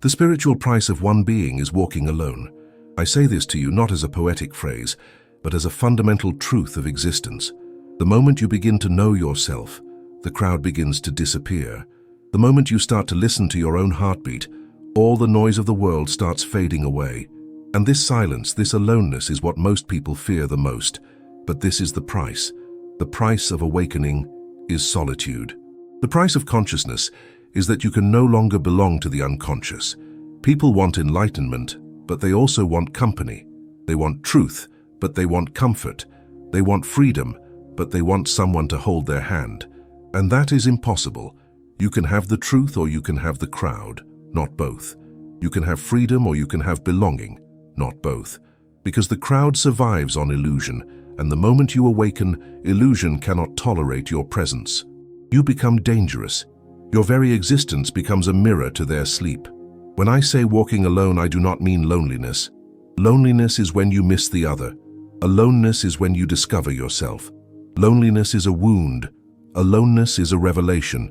The spiritual price of one being is walking alone. I say this to you not as a poetic phrase, but as a fundamental truth of existence. The moment you begin to know yourself, the crowd begins to disappear. The moment you start to listen to your own heartbeat, all the noise of the world starts fading away. And this silence, this aloneness is what most people fear the most. But this is the price. The price of awakening is solitude. The price of consciousness is that you can no longer belong to the unconscious. People want enlightenment, but they also want company. They want truth, but they want comfort. They want freedom, but they want someone to hold their hand. And that is impossible. You can have the truth or you can have the crowd, not both. You can have freedom or you can have belonging, not both. Because the crowd survives on illusion, and the moment you awaken, illusion cannot tolerate your presence. You become dangerous. Your very existence becomes a mirror to their sleep. When I say walking alone, I do not mean loneliness. Loneliness is when you miss the other. Aloneness is when you discover yourself. Loneliness is a wound. Aloneness is a revelation.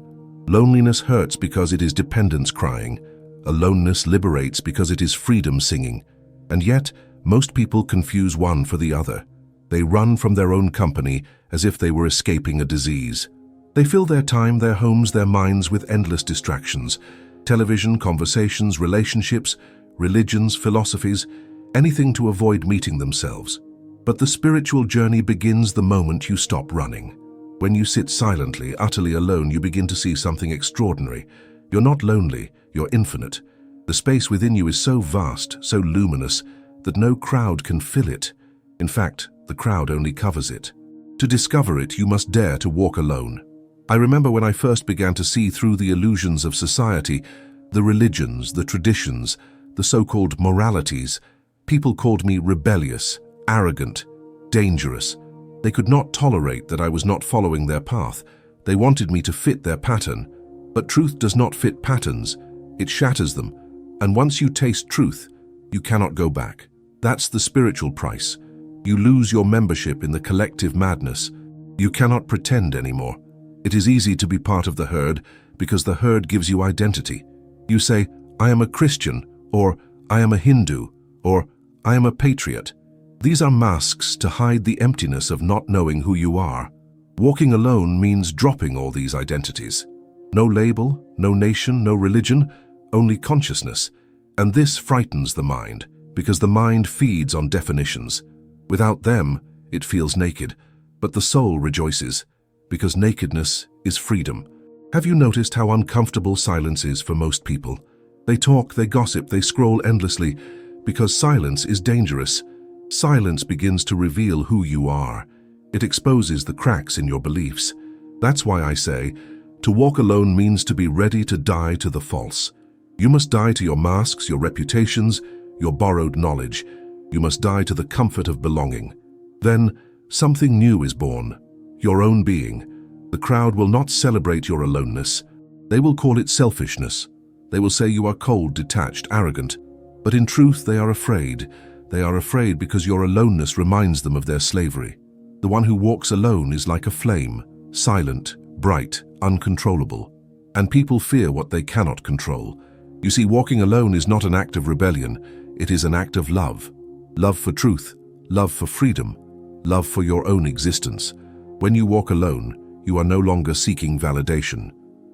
Loneliness hurts because it is dependence crying. Aloneness liberates because it is freedom singing. And yet, most people confuse one for the other. They run from their own company as if they were escaping a disease. They fill their time, their homes, their minds with endless distractions. Television, conversations, relationships, religions, philosophies, anything to avoid meeting themselves. But the spiritual journey begins the moment you stop running. When you sit silently, utterly alone, you begin to see something extraordinary. You're not lonely, you're infinite. The space within you is so vast, so luminous, that no crowd can fill it. In fact, the crowd only covers it. To discover it, you must dare to walk alone. I remember when I first began to see through the illusions of society, the religions, the traditions, the so-called moralities. People called me rebellious, arrogant, dangerous. They could not tolerate that I was not following their path. They wanted me to fit their pattern. But truth does not fit patterns. It shatters them. And once you taste truth, you cannot go back. That's the spiritual price. You lose your membership in the collective madness. You cannot pretend anymore. It is easy to be part of the herd because the herd gives you identity. You say, I am a Christian, or I am a Hindu, or I am a patriot. These are masks to hide the emptiness of not knowing who you are. Walking alone means dropping all these identities. No label, no nation, no religion, only consciousness. And this frightens the mind, because the mind feeds on definitions. Without them, it feels naked, but the soul rejoices, because nakedness is freedom. Have you noticed how uncomfortable silence is for most people? They talk, they gossip, they scroll endlessly, because silence is dangerous. Silence begins to reveal who you are. It exposes the cracks in your beliefs. That's why I say, to walk alone means to be ready to die to the false. You must die to your masks, your reputations, your borrowed knowledge. You must die to the comfort of belonging. Then, something new is born, your own being. The crowd will not celebrate your aloneness. They will call it selfishness. They will say you are cold, detached, arrogant. But in truth, they are afraid. They are afraid because your aloneness reminds them of their slavery. The one who walks alone is like a flame, silent, bright, uncontrollable. And people fear what they cannot control. You see, walking alone is not an act of rebellion. It is an act of love. Love for truth, love for freedom, love for your own existence. When you walk alone, you are no longer seeking validation.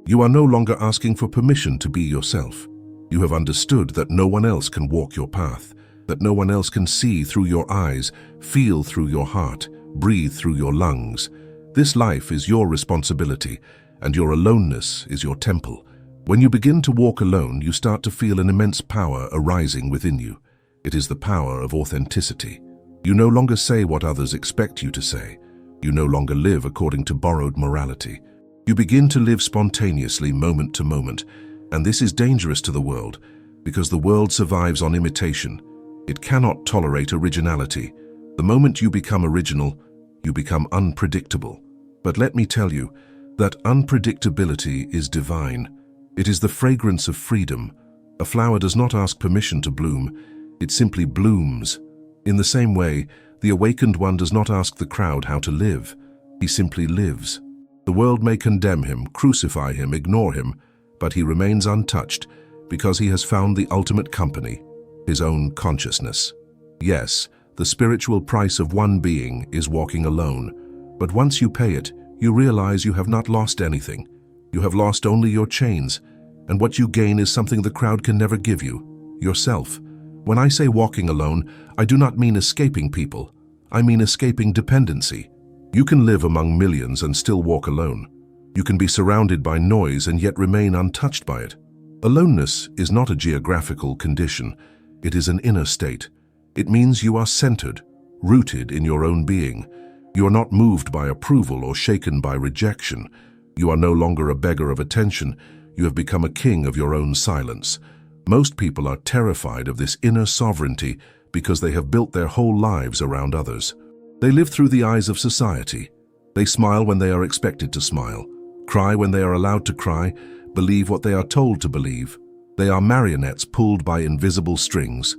You are no longer asking for permission to be yourself. You have understood that no one else can walk your path, that no one else can see through your eyes, feel through your heart, breathe through your lungs. This life is your responsibility, and your aloneness is your temple. When you begin to walk alone, you start to feel an immense power arising within you. It is the power of authenticity. You no longer say what others expect you to say. You no longer live according to borrowed morality. You begin to live spontaneously, moment to moment, and this is dangerous to the world, because the world survives on imitation. It cannot tolerate originality. The moment you become original, you become unpredictable. But let me tell you that unpredictability is divine. It is the fragrance of freedom. A flower does not ask permission to bloom. It simply blooms. In the same way, the awakened one does not ask the crowd how to live. He simply lives. The world may condemn him, crucify him, ignore him, but he remains untouched Because he has found the ultimate company, his own consciousness. Yes, the spiritual price of one being is walking alone, but once you pay it, you realize you have not lost anything. You have lost only your chains, and what you gain is something the crowd can never give you, yourself. When I say walking alone, I do not mean escaping people. I mean escaping dependency. You can live among millions and still walk alone. You can be surrounded by noise and yet remain untouched by it. Aloneness is not a geographical condition. It is an inner state. It means you are centered, rooted in your own being. You are not moved by approval or shaken by rejection. You are no longer a beggar of attention. You have become a king of your own silence. Most people are terrified of this inner sovereignty because they have built their whole lives around others. They live through the eyes of society. They smile when they are expected to smile, cry when they are allowed to cry, believe what they are told to believe. They are marionettes pulled by invisible strings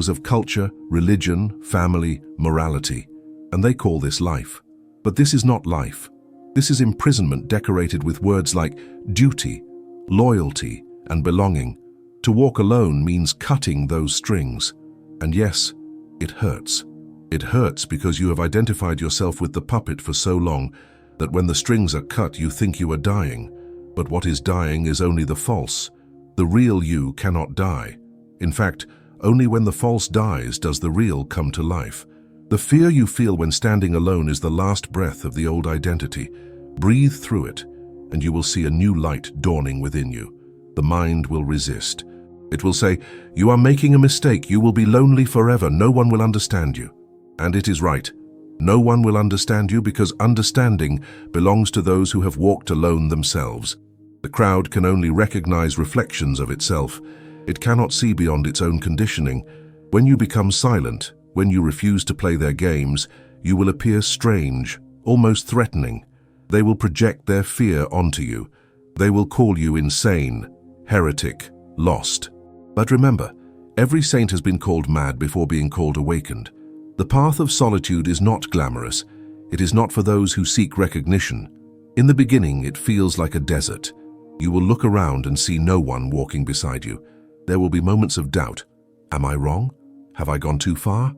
of culture, religion, family, morality. And they call this life. But this is not life. This is imprisonment decorated with words like duty, loyalty, and belonging. To walk alone means cutting those strings. And yes, it hurts. It hurts because you have identified yourself with the puppet for so long that when the strings are cut, you think you are dying. But what is dying is only the false. The real you cannot die. In fact, only when the false dies does the real come to life. The fear you feel when standing alone is the last breath of the old identity. Breathe through it, and you will see a new light dawning within you. The mind will resist. It will say, "You are making a mistake. You will be lonely forever. No one will understand you." And it is right. No one will understand you because understanding belongs to those who have walked alone themselves. The crowd can only recognize reflections of itself. It cannot see beyond its own conditioning. When you become silent, when you refuse to play their games, you will appear strange, almost threatening. They will project their fear onto you. They will call you insane, heretic, lost. But remember, every saint has been called mad before being called awakened. The path of solitude is not glamorous. It is not for those who seek recognition. In the beginning, it feels like a desert. You will look around and see no one walking beside you. There will be moments of doubt. Am I wrong? Have I gone too far?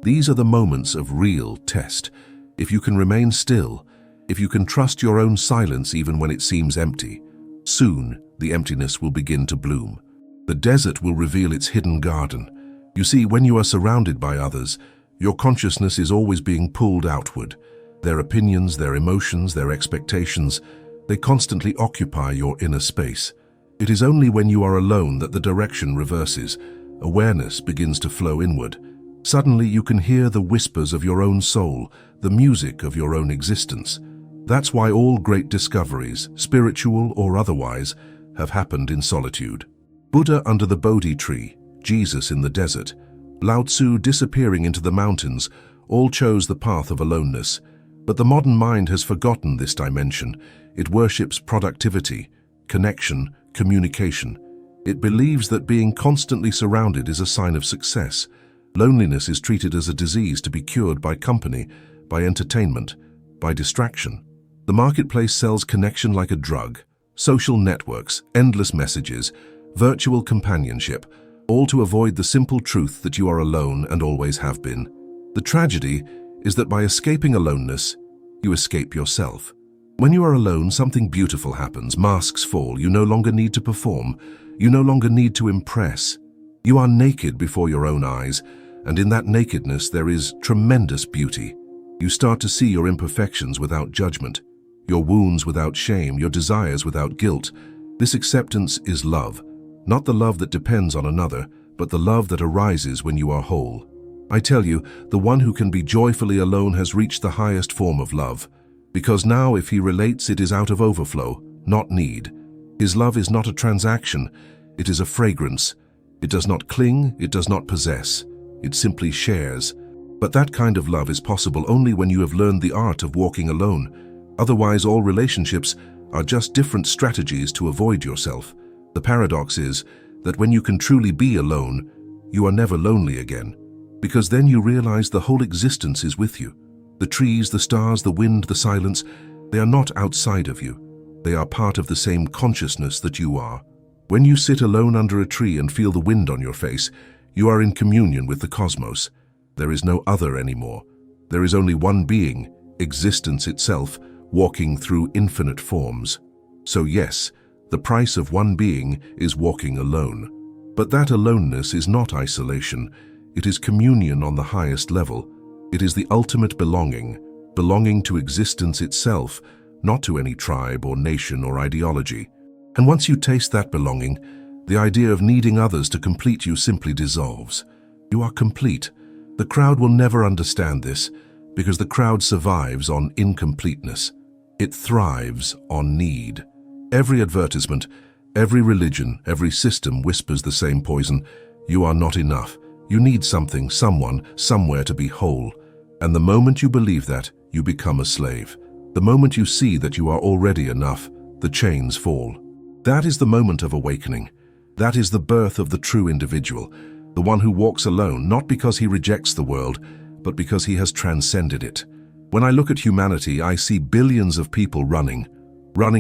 These are the moments of real test. If you can remain still, if you can trust your own silence even when it seems empty, soon the emptiness will begin to bloom. The desert will reveal its hidden garden. You see, when you are surrounded by others, your consciousness is always being pulled outward. Their opinions, their emotions, their expectations, they constantly occupy your inner space. It is only when you are alone that the direction reverses. Awareness begins to flow inward. Suddenly you can hear the whispers of your own soul, the music of your own existence. That's why all great discoveries, spiritual or otherwise, have happened in solitude. Buddha under the Bodhi tree, Jesus in the desert, Lao Tzu disappearing into the mountains, all chose the path of aloneness. But the modern mind has forgotten this dimension. It worships productivity, connection, communication. It believes that being constantly surrounded is a sign of success. Loneliness is treated as a disease to be cured by company, by entertainment, by distraction. The marketplace sells connection like a drug, social networks, endless messages, virtual companionship, all to avoid the simple truth that you are alone and always have been. The tragedy is that by escaping aloneness, you escape yourself. When you are alone, something beautiful happens. Masks fall. You no longer need to perform. You no longer need to impress. You are naked before your own eyes, and in that nakedness there is tremendous beauty. You start to see your imperfections without judgment, your wounds without shame, your desires without guilt. This acceptance is love, not the love that depends on another, but the love that arises when you are whole. I tell you, the one who can be joyfully alone has reached the highest form of love, because now if he relates, it is out of overflow, not need. His love is not a transaction, it is a fragrance. It does not cling, it does not possess, it simply shares. But that kind of love is possible only when you have learned the art of walking alone. Otherwise, all relationships are just different strategies to avoid yourself. The paradox is that when you can truly be alone, you are never lonely again, because then you realize the whole existence is with you. The trees, the stars, the wind, the silence, they are not outside of you. They are part of the same consciousness that you are. When you sit alone under a tree and feel the wind on your face, you are in communion with the cosmos. There is no other anymore. There is only one being, existence itself, walking through infinite forms. So yes, the price of one being is walking alone. But that aloneness is not isolation. It is communion on the highest level. It is the ultimate belonging, belonging to existence itself, not to any tribe or nation or ideology. And once you taste that belonging, the idea of needing others to complete you simply dissolves. You are complete. The crowd will never understand this, because the crowd survives on incompleteness. It thrives on need. Every advertisement, every religion, every system whispers the same poison. You are not enough. You need something, someone, somewhere to be whole. And the moment you believe that, you become a slave. The moment you see that you are already enough, the chains fall. That is the moment of awakening. That is the birth of the true individual, the one who walks alone, not because he rejects the world, but because he has transcended it. When I look at humanity, I see billions of people running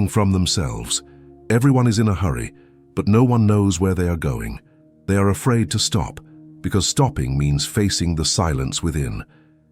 from themselves. Everyone is in a hurry, but no one knows where they are going. They are afraid to stop, because stopping means facing the silence within,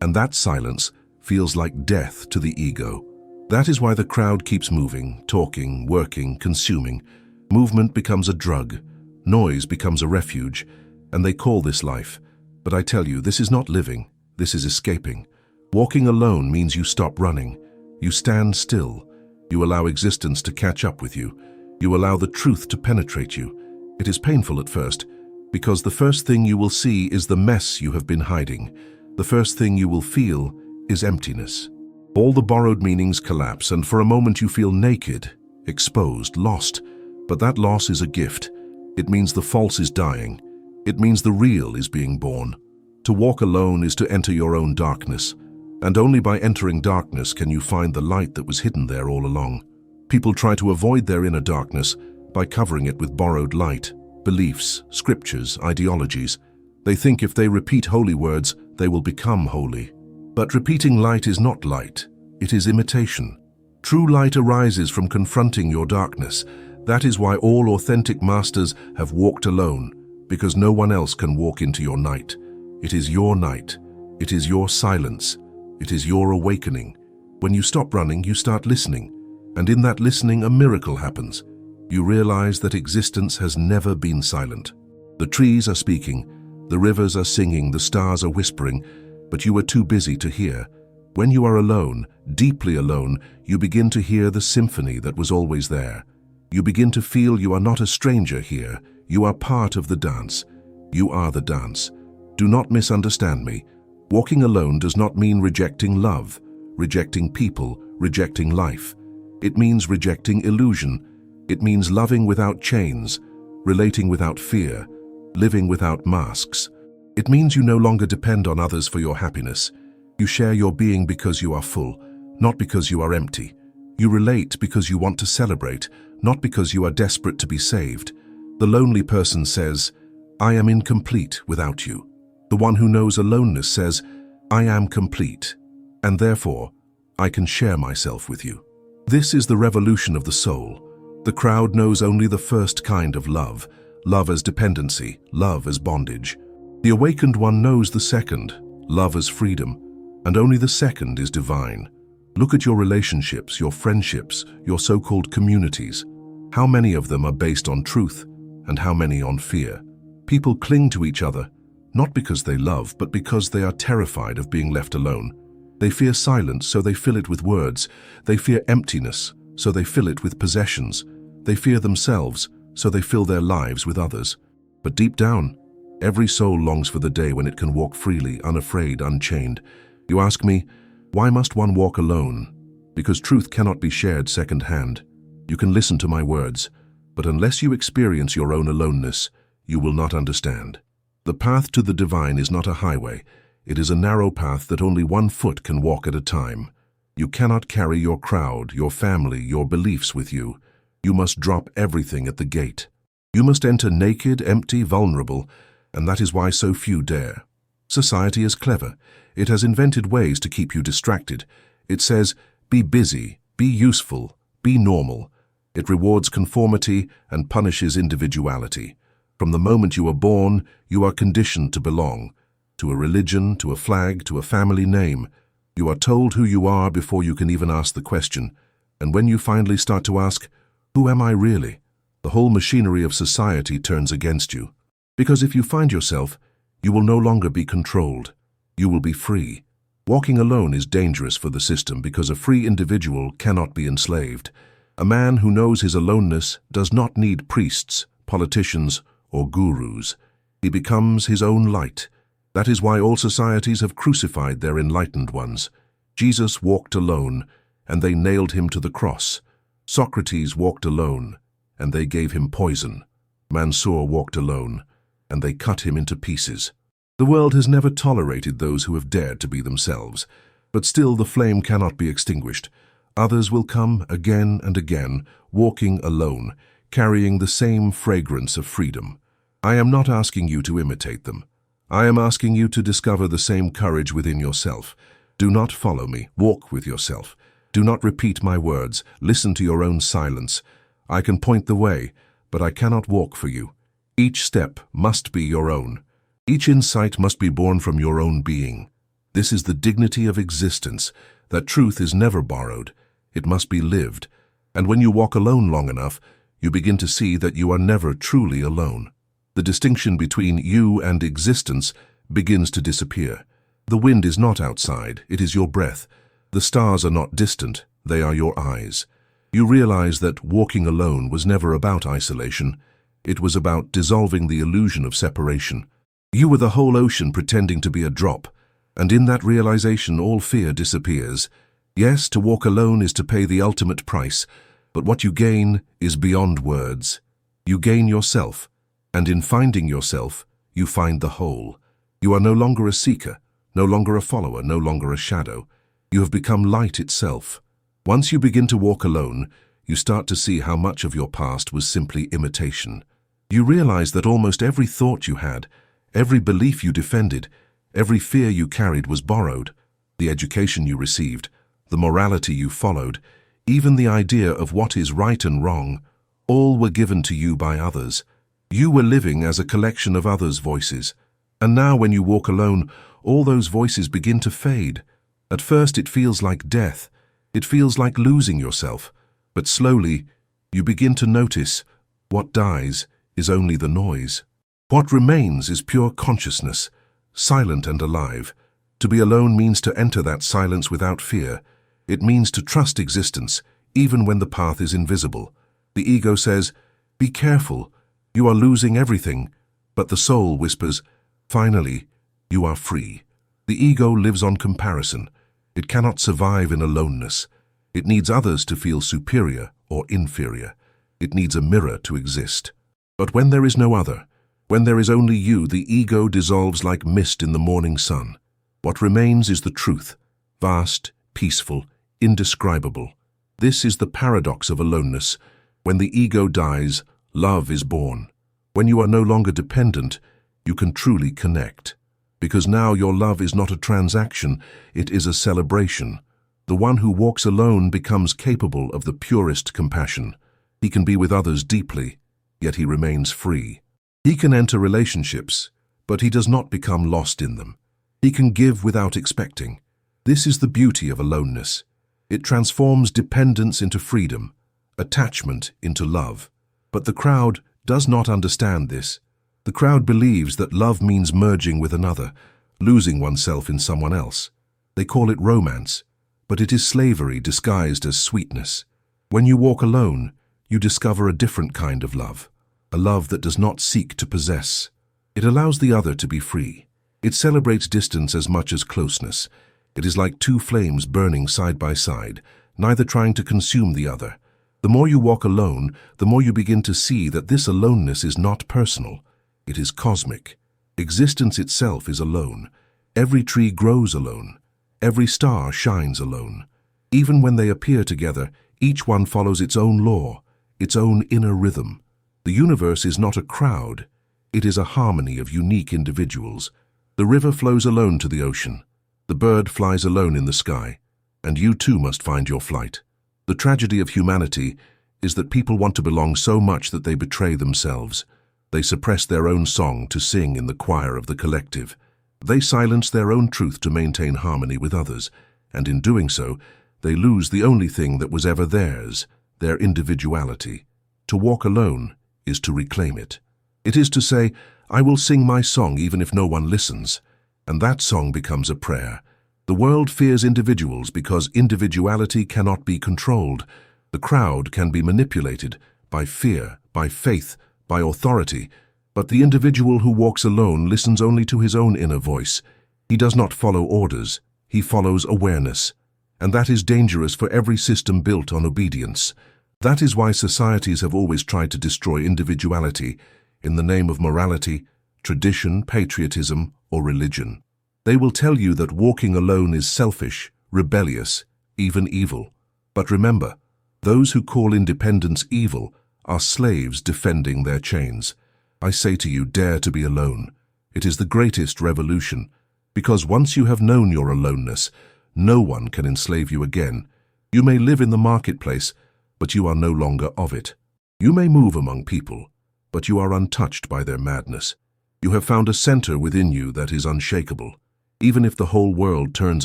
and that silence feels like death to the ego. That is why the crowd keeps moving, talking, working, consuming. Movement becomes a drug, noise becomes a refuge, and they call this life. But I tell you, this is not living, this is escaping. Walking alone means you stop running. You stand still. You allow existence to catch up with you. You allow the truth to penetrate you. It is painful at first, because the first thing you will see is the mess you have been hiding. The first thing you will feel is emptiness. All the borrowed meanings collapse, and for a moment you feel naked, exposed, lost. But that loss is a gift. It means the false is dying. It means the real is being born. To walk alone is to enter your own darkness. And only by entering darkness can you find the light that was hidden there all along. People try to avoid their inner darkness by covering it with borrowed light, beliefs, scriptures, ideologies. They think if they repeat holy words, they will become holy. But repeating light is not light, it is imitation. True light arises from confronting your darkness. That is why all authentic masters have walked alone, because no one else can walk into your night. It is your night. It is your silence. It is your awakening. When you stop running, you start listening. And in that listening, a miracle happens. You realize that existence has never been silent. The trees are speaking, the rivers are singing, the stars are whispering, but you are too busy to hear. When you are alone, deeply alone, you begin to hear the symphony that was always there. You begin to feel you are not a stranger here. You are part of the dance. You are the dance. Do not misunderstand me. Walking alone does not mean rejecting love, rejecting people, rejecting life. It means rejecting illusion. It means loving without chains, relating without fear, living without masks. It means you no longer depend on others for your happiness. You share your being because you are full, not because you are empty. You relate because you want to celebrate, not because you are desperate to be saved. The lonely person says, I am incomplete without you. The one who knows aloneness says, I am complete, and therefore, I can share myself with you. This is the revolution of the soul. The crowd knows only the first kind of love, love as dependency, love as bondage. The awakened one knows the second, love as freedom, and only the second is divine. Look at your relationships, your friendships, your so-called communities. How many of them are based on truth, and how many on fear? People cling to each other, not because they love, but because they are terrified of being left alone. They fear silence, so they fill it with words. They fear emptiness, so they fill it with possessions. They fear themselves, so they fill their lives with others. But deep down, every soul longs for the day when it can walk freely, unafraid, unchained. You ask me, why must one walk alone? Because truth cannot be shared second-hand. You can listen to my words, but unless you experience your own aloneness, you will not understand. The path to the divine is not a highway. It is a narrow path that only one foot can walk at a time. You cannot carry your crowd, your family, your beliefs with you. You must drop everything at the gate. You must enter naked, empty, vulnerable, and that is why so few dare. Society is clever. It has invented ways to keep you distracted. It says, be busy, be useful, be normal. It rewards conformity and punishes individuality. From the moment you are born, you are conditioned to belong, to a religion, to a flag, to a family name. You are told who you are before you can even ask the question. And when you finally start to ask, who am I really? The whole machinery of society turns against you. Because if you find yourself, you will no longer be controlled. You will be free. Walking alone is dangerous for the system because a free individual cannot be enslaved. A man who knows his aloneness does not need priests, politicians, or gurus. He becomes his own light. That is why all societies have crucified their enlightened ones. Jesus walked alone, and they nailed him to the cross. Socrates walked alone, and they gave him poison. Mansour walked alone, and they cut him into pieces. The world has never tolerated those who have dared to be themselves, but still the flame cannot be extinguished. Others will come again and again, walking alone, carrying the same fragrance of freedom. I am not asking you to imitate them. I am asking you to discover the same courage within yourself. Do not follow me, walk with yourself. Do not repeat my words, listen to your own silence. I can point the way, but I cannot walk for you. Each step must be your own. Each insight must be born from your own being. This is the dignity of existence, that truth is never borrowed. It must be lived. And when you walk alone long enough, you begin to see that you are never truly alone. The distinction between you and existence begins to disappear. The wind is not outside, it is your breath. The stars are not distant, they are your eyes. You realize that walking alone was never about isolation. It was about dissolving the illusion of separation. You were the whole ocean pretending to be a drop, and in that realization all fear disappears. Yes, to walk alone is to pay the ultimate price, but what you gain is beyond words. You gain yourself, and in finding yourself, you find the whole. You are no longer a seeker, no longer a follower, no longer a shadow. You have become light itself. Once you begin to walk alone, you start to see how much of your past was simply imitation. You realize that almost every thought you had, every belief you defended, every fear you carried was borrowed. The education you received, the morality you followed, even the idea of what is right and wrong, all were given to you by others. You were living as a collection of others' voices. And now when you walk alone, all those voices begin to fade. At first it feels like death. It feels like losing yourself. But slowly, you begin to notice what dies is only the noise. What remains is pure consciousness, silent and alive. To be alone means to enter that silence without fear. It means to trust existence, even when the path is invisible. The ego says, "Be careful, you are losing everything." But the soul whispers, "Finally, you are free." The ego lives on comparison. It cannot survive in aloneness. It needs others to feel superior or inferior. It needs a mirror to exist. But when there is no other, when there is only you, the ego dissolves like mist in the morning sun. What remains is the truth, vast, peaceful, indescribable. This is the paradox of aloneness. When the ego dies, love is born. When you are no longer dependent, you can truly connect. Because now your love is not a transaction, it is a celebration. The one who walks alone becomes capable of the purest compassion. He can be with others deeply, yet he remains free. He can enter relationships, but he does not become lost in them. He can give without expecting. This is the beauty of aloneness. It transforms dependence into freedom, attachment into love. But the crowd does not understand this. The crowd believes that love means merging with another, losing oneself in someone else. They call it romance, but it is slavery disguised as sweetness. When you walk alone, you discover a different kind of love, a love that does not seek to possess. It allows the other to be free. It celebrates distance as much as closeness. It is like two flames burning side by side, neither trying to consume the other. The more you walk alone, the more you begin to see that this aloneness is not personal. It is cosmic. Existence itself is alone. Every tree grows alone. Every star shines alone. Even when they appear together, each one follows its own law, its own inner rhythm. The universe is not a crowd. It is a harmony of unique individuals. The river flows alone to the ocean. The bird flies alone in the sky. And you too must find your flight. The tragedy of humanity is that people want to belong so much that they betray themselves. They suppress their own song to sing in the choir of the collective. They silence their own truth to maintain harmony with others, and in doing so, they lose the only thing that was ever theirs, their individuality. To walk alone is to reclaim it. It is to say, I will sing my song even if no one listens, and that song becomes a prayer. The world fears individuals because individuality cannot be controlled. The crowd can be manipulated by fear, by faith, by authority, but the individual who walks alone listens only to his own inner voice. He does not follow orders, he follows awareness, and that is dangerous for every system built on obedience. That is why societies have always tried to destroy individuality in the name of morality, tradition, patriotism, or religion. They will tell you that walking alone is selfish, rebellious, even evil. But remember, those who call independence evil are slaves defending their chains. I say to you, dare to be alone. It is the greatest revolution, because once you have known your aloneness, no one can enslave you again. You may live in the marketplace, but you are no longer of it. You may move among people, but you are untouched by their madness. You have found a center within you that is unshakable. Even if the whole world turns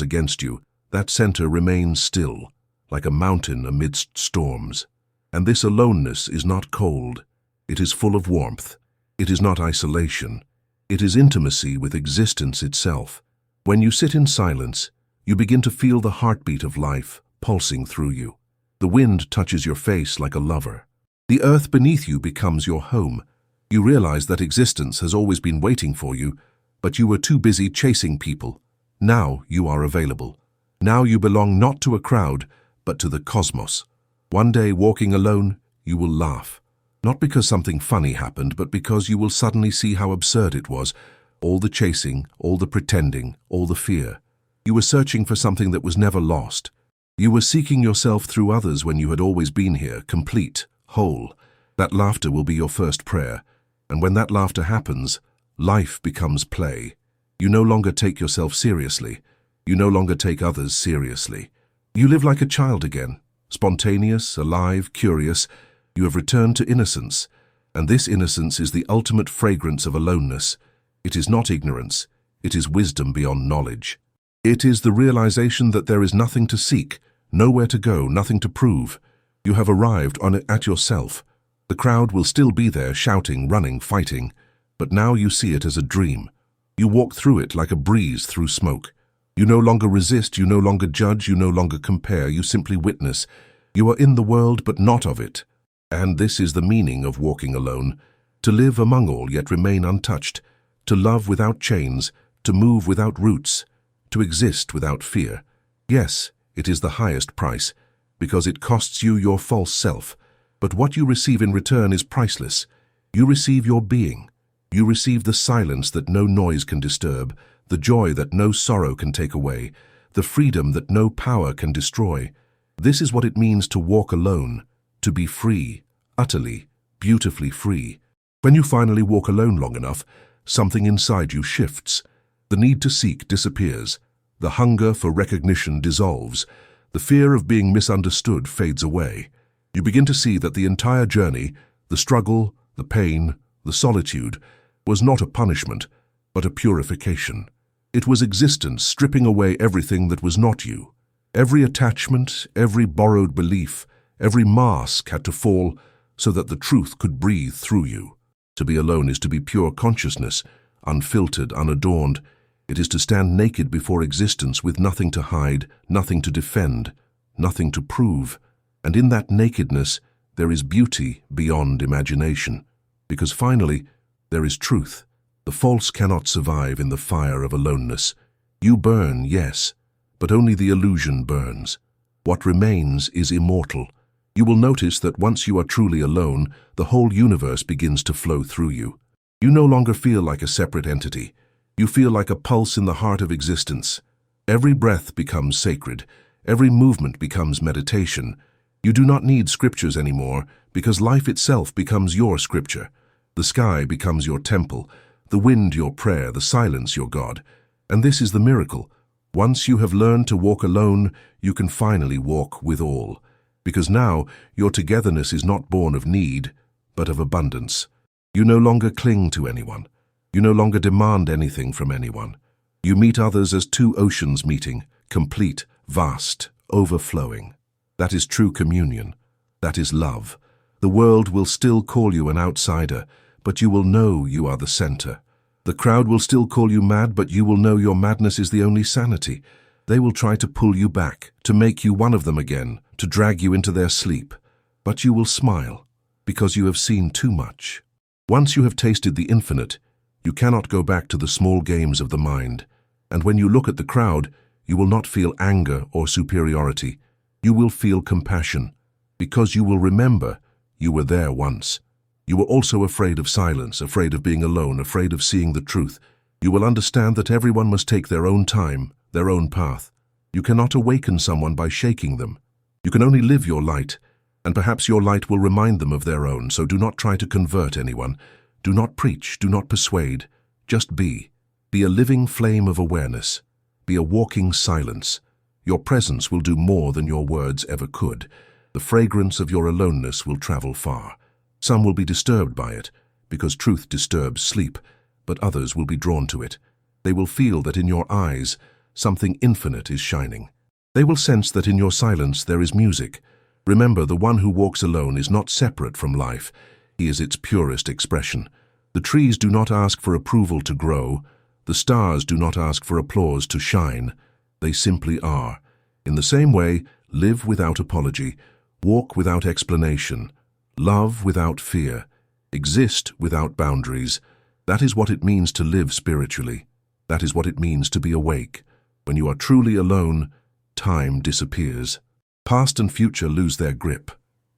against you, that center remains still, like a mountain amidst storms. And this aloneness is not cold. It is full of warmth. It is not isolation. It is intimacy with existence itself. When you sit in silence, you begin to feel the heartbeat of life pulsing through you. The wind touches your face like a lover. The earth beneath you becomes your home. You realize that existence has always been waiting for you, but you were too busy chasing people. Now you are available. Now you belong not to a crowd, but to the cosmos. One day, walking alone, you will laugh. Not because something funny happened, but because you will suddenly see how absurd it was. All the chasing, all the pretending, all the fear. You were searching for something that was never lost. You were seeking yourself through others when you had always been here, complete, whole. That laughter will be your first prayer. And when that laughter happens, life becomes play. You no longer take yourself seriously. You no longer take others seriously. You live like a child again, spontaneous, alive, curious. You have returned to innocence, and this innocence is the ultimate fragrance of aloneness. It is not ignorance, it is wisdom beyond knowledge. It is the realization that there is nothing to seek, nowhere to go, nothing to prove. You have arrived on it at yourself. The crowd will still be there, shouting, running, fighting, but now you see it as a dream. You walk through it like a breeze through smoke. You no longer resist, you no longer judge, you no longer compare, you simply witness. You are in the world but not of it. And this is the meaning of walking alone. To live among all yet remain untouched. To love without chains, to move without roots, to exist without fear. Yes, it is the highest price, because it costs you your false self. But what you receive in return is priceless. You receive your being. You receive the silence that no noise can disturb, the joy that no sorrow can take away, the freedom that no power can destroy. This is what it means to walk alone, to be free, utterly, beautifully free. When you finally walk alone long enough, something inside you shifts. The need to seek disappears. The hunger for recognition dissolves. The fear of being misunderstood fades away. You begin to see that the entire journey, the struggle, the pain, the solitude, was not a punishment, but a purification. It was existence stripping away everything that was not you. Every attachment, every borrowed belief, every mask had to fall so that the truth could breathe through you. To be alone is to be pure consciousness, unfiltered, unadorned. It is to stand naked before existence with nothing to hide, nothing to defend, nothing to prove. And in that nakedness, there is beauty beyond imagination. Because finally, there is truth. The false cannot survive in the fire of aloneness. You burn, yes, but only the illusion burns. What remains is immortal. You will notice that once you are truly alone, the whole universe begins to flow through you. You no longer feel like a separate entity. You feel like a pulse in the heart of existence. Every breath becomes sacred. Every movement becomes meditation. You do not need scriptures anymore, because life itself becomes your scripture. The sky becomes your temple, the wind your prayer, the silence your God. And this is the miracle. Once you have learned to walk alone, you can finally walk with all. Because now your togetherness is not born of need, but of abundance. You no longer cling to anyone. You no longer demand anything from anyone. You meet others as two oceans meeting, complete, vast, overflowing. That is true communion. That is love. The world will still call you an outsider, but you will know you are the center. The crowd will still call you mad, but you will know your madness is the only sanity. They will try to pull you back, to make you one of them again, to drag you into their sleep. But you will smile, because you have seen too much. Once you have tasted the infinite, you cannot go back to the small games of the mind. And when you look at the crowd, you will not feel anger or superiority. You will feel compassion, because you will remember you were there once. You were also afraid of silence, afraid of being alone, afraid of seeing the truth. You will understand that everyone must take their own time, their own path. You cannot awaken someone by shaking them. You can only live your light, and perhaps your light will remind them of their own, so do not try to convert anyone. Do not preach, do not persuade. Just be. Be a living flame of awareness. Be a walking silence. Your presence will do more than your words ever could. The fragrance of your aloneness will travel far. Some will be disturbed by it, because truth disturbs sleep, but others will be drawn to it. They will feel that in your eyes, something infinite is shining. They will sense that in your silence there is music. Remember, the one who walks alone is not separate from life. He is its purest expression. The trees do not ask for approval to grow. The stars do not ask for applause to shine. They simply are. In the same way, live without apology, walk without explanation, love without fear, exist without boundaries. That is what it means to live spiritually. That is what it means to be awake. When you are truly alone, time disappears. Past and future lose their grip.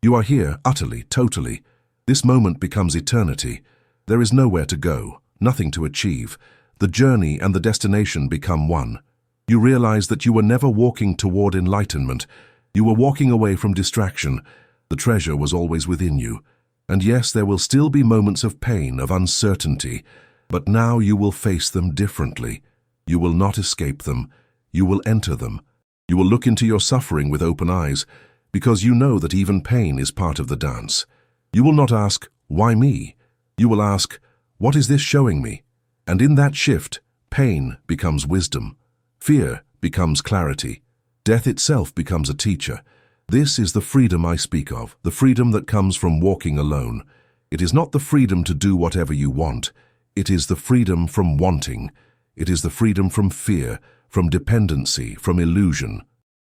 You are here, utterly, totally. This moment becomes eternity. There is nowhere to go, nothing to achieve. The journey and the destination become one. You realize that you were never walking toward enlightenment. You were walking away from distraction. The treasure was always within you. And yes, there will still be moments of pain, of uncertainty, but now you will face them differently. You will not escape them. You will enter them. You will look into your suffering with open eyes, because you know that even pain is part of the dance. You will not ask, why me? You will ask, what is this showing me? And in that shift, pain becomes wisdom. Fear becomes clarity. Death itself becomes a teacher. This is the freedom I speak of, the freedom that comes from walking alone. It is not the freedom to do whatever you want. It is the freedom from wanting. It is the freedom from fear, from dependency, from illusion.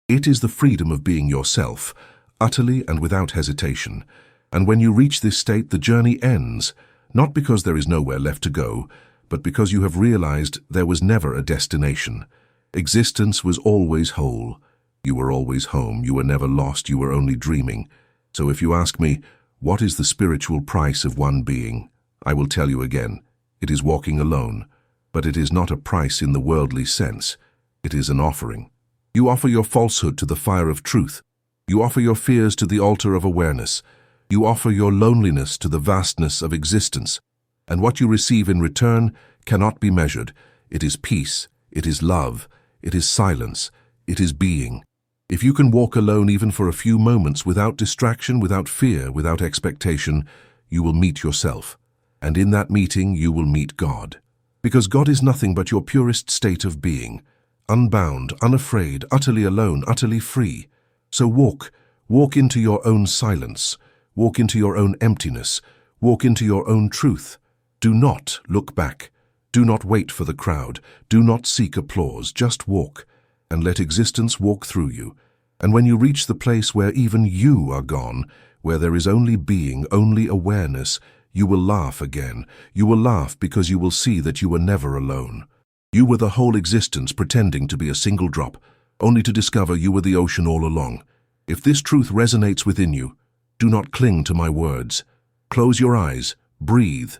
It is the freedom of being yourself, utterly and without hesitation. And when you reach this state, the journey ends, not because there is nowhere left to go, but because you have realized there was never a destination. Existence was always whole. You were always home. You were never lost. You were only dreaming. So if you ask me, what is the spiritual price of one being? I will tell you again, it is walking alone. But it is not a price in the worldly sense. It is an offering. You offer your falsehood to the fire of truth. You offer your fears to the altar of awareness. You offer your loneliness to the vastness of existence. And what you receive in return cannot be measured. It is peace. It is love. It is silence. It is being. If you can walk alone even for a few moments without distraction, without fear, without expectation, you will meet yourself. And in that meeting, you will meet God. Because God is nothing but your purest state of being, unbound, unafraid, utterly alone, utterly free. So walk into your own silence, walk into your own emptiness, walk into your own truth. Do not look back. Do not wait for the crowd. Do not seek applause. Just walk, and let existence walk through you. And when you reach the place where even you are gone, where there is only being, only awareness, you will laugh again. You will laugh because you will see that you were never alone. You were the whole existence pretending to be a single drop, only to discover you were the ocean all along. If this truth resonates within you, do not cling to my words. Close your eyes, breathe,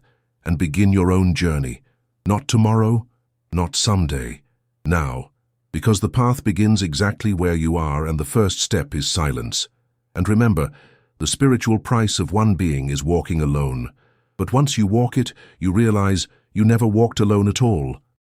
and begin your own journey. Not tomorrow, not someday, now. Because the path begins exactly where you are, and the first step is silence. And remember, the spiritual price of one being is walking alone. But once you walk it, you realize you never walked alone at all.